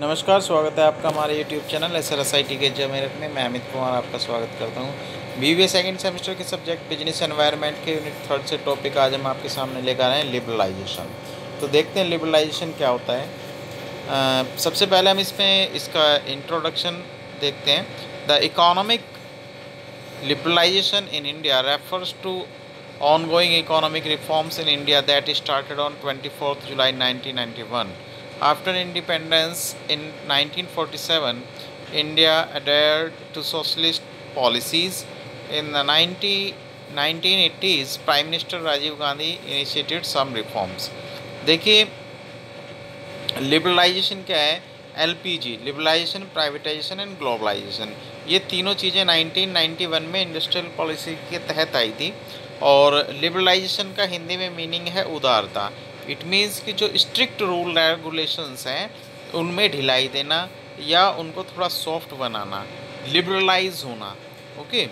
नमस्कार, स्वागत है आपका हमारे यूट्यूब चैनल SRSIT के जय मेरठ में। मैं अमित कुमार आपका स्वागत करता हूँ। BBA सेकंड सेमेस्टर के सब्जेक्ट बिजनेस एनवायरनमेंट के यूनिट 3 से टॉपिक आज हम आपके सामने लेकर आए हैं लिबरलाइजेशन। तो देखते हैं लिबरलाइजेशन क्या होता है। सबसे पहले हम इसमें इसका इंट्रोडक्शन देखते हैं। The economic liberalization in India refers to ongoing economic reforms in India that started on 24th July 1991. After independence in 1947, India adhered to socialist policies. In the 1980s, Prime Minister Rajiv Gandhi initiated some reforms. देखिए liberalisation क्या है। LPG liberalisation, privatisation and globalisation, ये तीनों चीज़ें 1991 में industrial policy के तहत आई थी। और लिबरलाइजेशन का हिंदी में मीनिंग है उदारता। इट मीन्स कि जो स्ट्रिक्ट रूल रेगुलेशंस हैं उनमें ढिलाई देना या उनको थोड़ा सॉफ्ट बनाना, लिबरलाइज होना। ओके,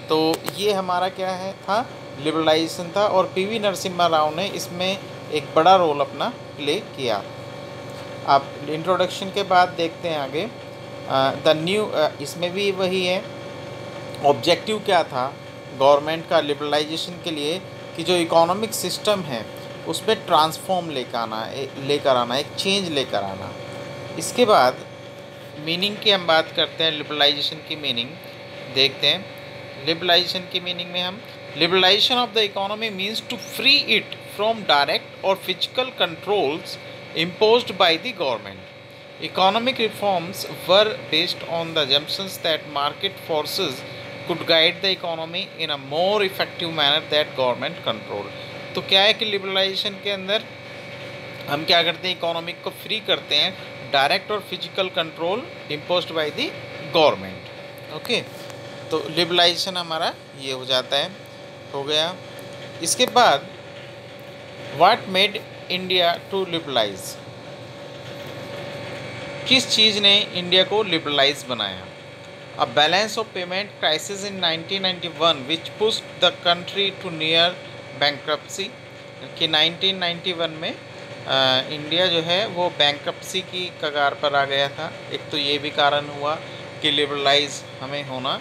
तो ये हमारा क्या है था, लिबरलाइजेशन था। और PV नरसिम्हा राव ने इसमें एक बड़ा रोल अपना प्ले किया। आप इंट्रोडक्शन के बाद देखते हैं आगे द न्यू, इसमें भी वही है। ऑब्जेक्टिव क्या था गवर्नमेंट का लिबरलाइजेशन के लिए कि जो इकोनॉमिक सिस्टम है उसमें ट्रांसफॉर्म लेकर आना, एक चेंज लेकर आना। इसके बाद मीनिंग की हम बात करते हैं। लिबरलाइजेशन की मीनिंग देखते हैं। लिबरलाइजेशन की मीनिंग में हम liberalisation of the economy means to free it from direct और physical controls imposed by the government. Economic reforms were based on the assumptions that market forces could guide the economy in a more effective manner that government control. तो क्या है कि liberalisation के अंदर हम क्या करते हैं, इकोनॉमिक को फ्री करते हैं, डायरेक्ट और physical control imposed by the government. Okay, तो लिबरलाइजेशन हमारा ये हो जाता है, हो गया। इसके बाद what made India to liberalise, किस चीज़ ने इंडिया को लिबरलाइज बनाया। A balance of payment crisis in 1991 which pushed the country to near bankruptcy, कि 1991 में इंडिया जो है वो बैंक्रप्सी की कगार पर आ गया था। एक तो ये भी कारण हुआ कि लिबरलाइज हमें होना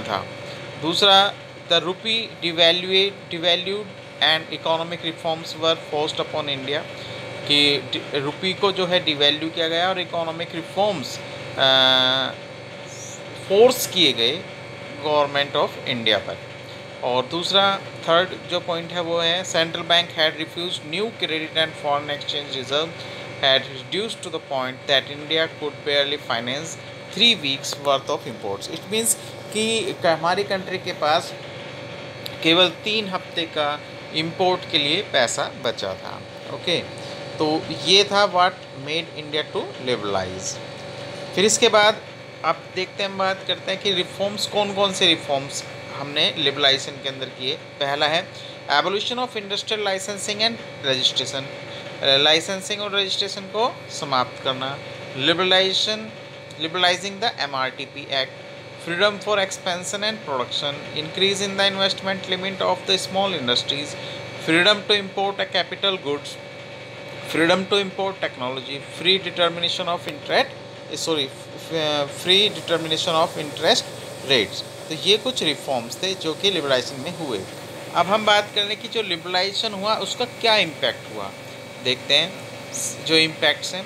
था। दूसरा, the rupee devalued and economic reforms were forced upon India, कि रुपी को जो है डिवैल्यू किया गया और इकोनॉमिक रिफॉर्म्स फोर्स किए गए गवर्नमेंट ऑफ इंडिया पर। और दूसरा, थर्ड जो पॉइंट है वो है central bank had refuse new credit and foreign exchange reserve had reduced to the point that India could barely finance 3 weeks worth of imports. It means कि हमारी country के पास केवल 3 हफ्ते का इंपोर्ट के लिए पैसा बचा था। ओके, तो ये था what made India to liberalise. फिर इसके बाद आप देखते हैं, हम बात करते हैं कि रिफॉर्म्स कौन कौन से रिफॉर्म्स हमने लिबरलाइजेशन के अंदर किए। पहला है abolition of industrial licensing and registration, licensing और रजिस्ट्रेशन को समाप्त करना। Liberalising the MRTP act, freedom for expansion and production, increase in the investment limit of the small industries, freedom to import a capital goods, freedom to import technology, free determination of interest rates। तो ये कुछ reforms थे जो कि liberalisation में हुए। अब हम बात करें कि जो लिबरलाइजेशन हुआ उसका क्या इम्पैक्ट हुआ, देखते हैं जो इम्पैक्ट्स हैं।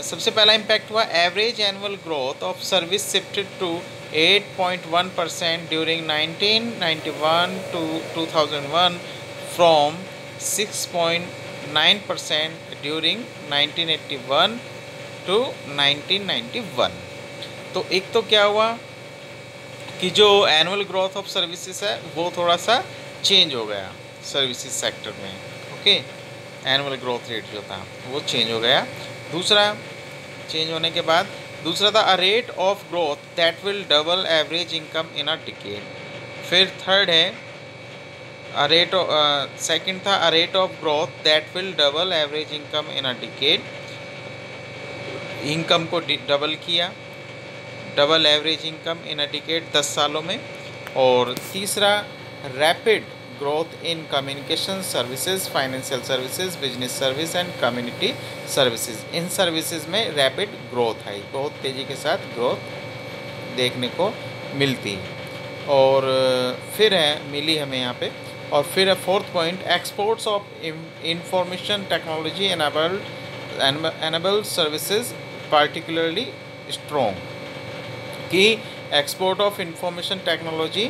सबसे पहला इम्पैक्ट हुआ average annual growth of service shifted to 8.1% during 1991 to 2001 from 6.9% during 1981 to 1991। तो एक तो क्या हुआ कि जो एनुअल ग्रोथ ऑफ सर्विसेज है वो थोड़ा सा चेंज हो गया सर्विसेज सेक्टर में। ओके, एनुअल ग्रोथ रेट जो था वो चेंज हो गया। दूसरा, चेंज होने के बाद दूसरा था a rate of growth that will double average income in a decade. फिर थर्ड है सेकंड था a rate of growth that will double average income in a decade, income को डबल किया, double average income in a decade 10 सालों में। और तीसरा rapid growth in communication services, financial services, business service and community services. In services में rapid growth है, बहुत तेज़ी के साथ ग्रोथ देखने को मिलती है। और फिर है मिली हमें यहाँ पे। और फिर है fourth point, exports of information technology enable services particularly strong, कि export of information technology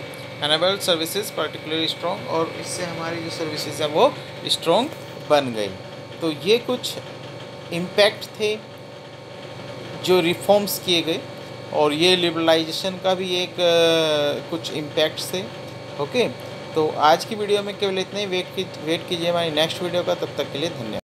enable services particularly strong, और इससे हमारी जो सर्विसेज है वो स्ट्रॉन्ग बन गई। तो ये कुछ इम्पैक्ट थे जो रिफॉर्म्स किए गए, और ये लिबरलाइजेशन का भी एक कुछ इम्पैक्ट्स थे। ओके, तो आज की वीडियो में केवल इतना ही। वेट कीजिए हमारी नेक्स्ट वीडियो का। तब तक के लिए धन्यवाद।